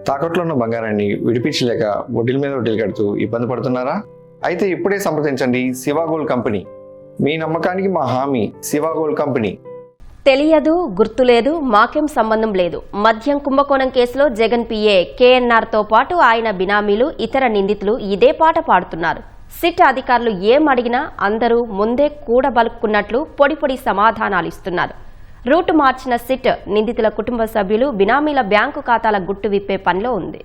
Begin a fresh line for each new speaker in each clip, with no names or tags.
తాకట్లో ఉన్న బంగారాన్ని విడిపించలేక వడ్డీల మీద వడ్డీలు కడుతూ ఇబ్బంది పడుతున్నారా? అయితే ఇప్పుడే సంప్రదించండి శివ గోల్డ్ కంపెనీ. మీ నమ్మకానికి మా హామీ శివ గోల్డ్ కంపెనీ.
తెలియదు, గుర్తులేదు, మాకేం సంబంధం లేదు. మద్యం కుంభకోణం కేసులో జగన్ పిఏ కేఎన్ఆర్తో పాటు ఆయన బినామీలు, ఇతర నిందితులు ఇదే పాట పాడుతున్నారు. సిట్ అధికారులు ఏం అడిగినా అందరూ ముందే కూడబలుక్కున్నట్లు పొడి పొడి సమాధానాలు ఇస్తున్నారు. రూటు మార్చిన సిట్ నిందితుల కుటుంబ సభ్యులు, బినామీల బ్యాంకు ఖాతాల గుట్టు విప్పే పనిలో ఉంది.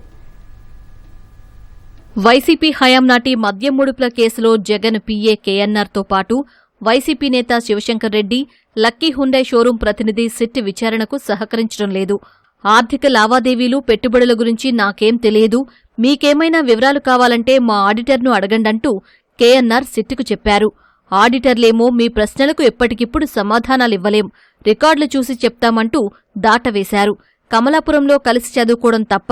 వైసీపీ హయాం నాటి మద్యం ముడుపుల కేసులో జగన్ పీఏ కేఎన్ఆర్తో పాటు వైసీపీ నేత Sivasankar Reddy, lucky Hyundai showroom ప్రతినిధి సిట్ విచారణకు సహకరించడం లేదు. ఆర్థిక లావాదేవీలు, పెట్టుబడుల గురించి నాకేం తెలియదు, మీకేమైనా వివరాలు కావాలంటే మా ఆడిటర్ను అడగండంటూ కేఎన్ఆర్ సిట్కు చెప్పారు. ఆడిటర్లేమో మీ ప్రశ్నలకు ఎప్పటికిప్పుడు సమాధానాలివ్వలేం, రికార్డులు చూసి చెప్తామంటూ దాటవేశారు. కమలాపురంలో కలిసి చదువుకోవడం తప్ప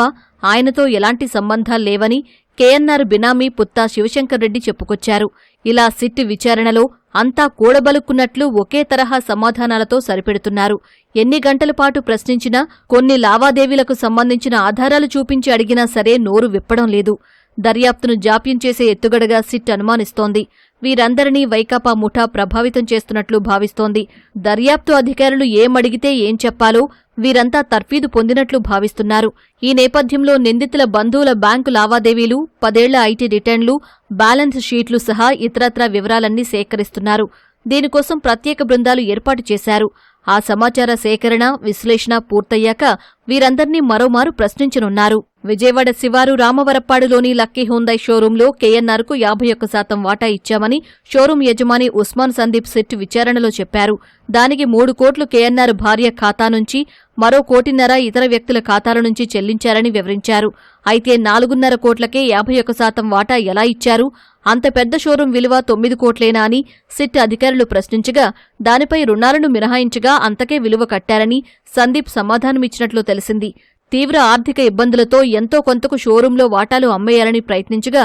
ఆయనతో ఎలాంటి సంబంధాల్లేవని కేఎన్ఆర్ బినామీ పుత్తా శివశంకర్ రెడ్డి చెప్పుకొచ్చారు. ఇలా సిట్ విచారణలో అంతా కూడబలుక్కున్నట్లు ఒకే తరహా సమాధానాలతో సరిపెడుతున్నారు. ఎన్ని గంటల పాటు ప్రశ్నించినా, కొన్ని లావాదేవీలకు సంబంధించిన ఆధారాలు చూపించి అడిగినా సరే నోరు విప్పడం లేదు. దర్యాప్తును జాప్యం చేసే ఎత్తుగడగా సిట్ అనుమానిస్తోంది. వీరందరినీ వైకాపా ముఠా ప్రభావితం చేస్తున్నట్లు భావిస్తోంది. దర్యాప్తు అధికారులు ఏమడిగితే ఏం చెప్పాలో వీరంతా తర్ఫీదు పొందినట్లు భావిస్తున్నారు. ఈ నేపథ్యంలో నిందితుల బంధువుల బ్యాంకు లావాదేవీలు, 10 ఏళ్ల ఐటీ రిటర్న్లు, బ్యాలెన్స్ షీట్లు సహా ఇతరత్రా వివరాలన్నీ సేకరిస్తున్నారు. దీనికోసం ప్రత్యేక బృందాలు ఏర్పాటు చేశారు. ఆ సమాచార సేకరణ, విశ్లేషణ పూర్తయ్యాక వీరందర్నీ మరోమారు ప్రశ్నించనున్నారు. విజయవాడ శివారు రామవరప్పాడులోని లక్కీ హుండై షోరూంలో కేఎన్ఆర్కు 51% వాటా ఇచ్చామని షోరూం యజమాని ఉస్మాన్ సందీప్ సిట్ విచారణలో చెప్పారు. దానికి 3 కోట్లు కేఎన్ఆర్ భార్య ఖాతా నుంచి, మరో 1.5 కోటి ఇతర వ్యక్తుల ఖాతాల నుంచి చెల్లించారని వివరించారు. అయితే 4.5 కోట్లకే 51% వాటా ఎలా ఇచ్చారు? అంత పెద్ద షోరూం విలువ 9 కోట్లేనా అని సిట్ అధికారులు ప్రశ్నించగా, దానిపై రుణాలను మినహాయించగా అంతకే విలువ కట్టారని సందీప్ సమాధానమిచ్చినట్లు తెలిసింది. తీవ్ర ఆర్థిక ఇబ్బందులతో ఎంతో కొంతకు షోరూంలో వాటాలు అమ్మేయాలని ప్రయత్నించగా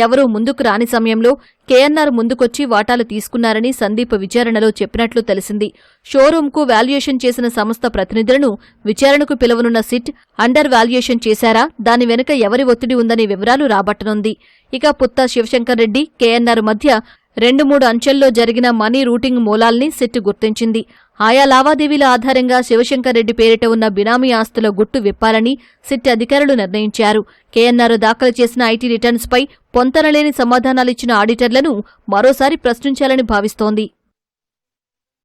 ఎవరూ ముందుకు రాని సమయంలో కేఎన్ఆర్ ముందుకొచ్చి వాటాలు తీసుకున్నారని సందీప్ విచారణలో చెప్పినట్లు తెలిసింది. షోరూంకు వాల్యుయేషన్ చేసిన సంస్థ ప్రతినిధులను విచారణకు పిలవనున్న సిట్ అండర్ వాల్యుయేషన్ చేశారా, దాని వెనుక ఎవరి ఒత్తిడి ఉందనే వివరాలు రాబట్టనుంది. ఇక పుత్తా శివశంకర్ రెడ్డి, కేఎన్ఆర్ మధ్య 2-3 అంచెల్లో జరిగిన మనీ రూటింగ్ మూలాల్ని సిట్ గుర్తించింది. ఆయా లావాదేవీల ఆధారంగా శివశంకర్ రెడ్డి పేరిట ఉన్న బినామీ ఆస్తుల గుట్టు విప్పాలని సిట్ అధికారులు నిర్ణయించారు. కేఎన్ఆర్ దాఖలు చేసిన ఐటీ రిటర్న్స్పై పొంతనలేని సమాధానాలిచ్చిన ఆడిటర్లను మరోసారి ప్రశ్నించాలని భావిస్తోంది.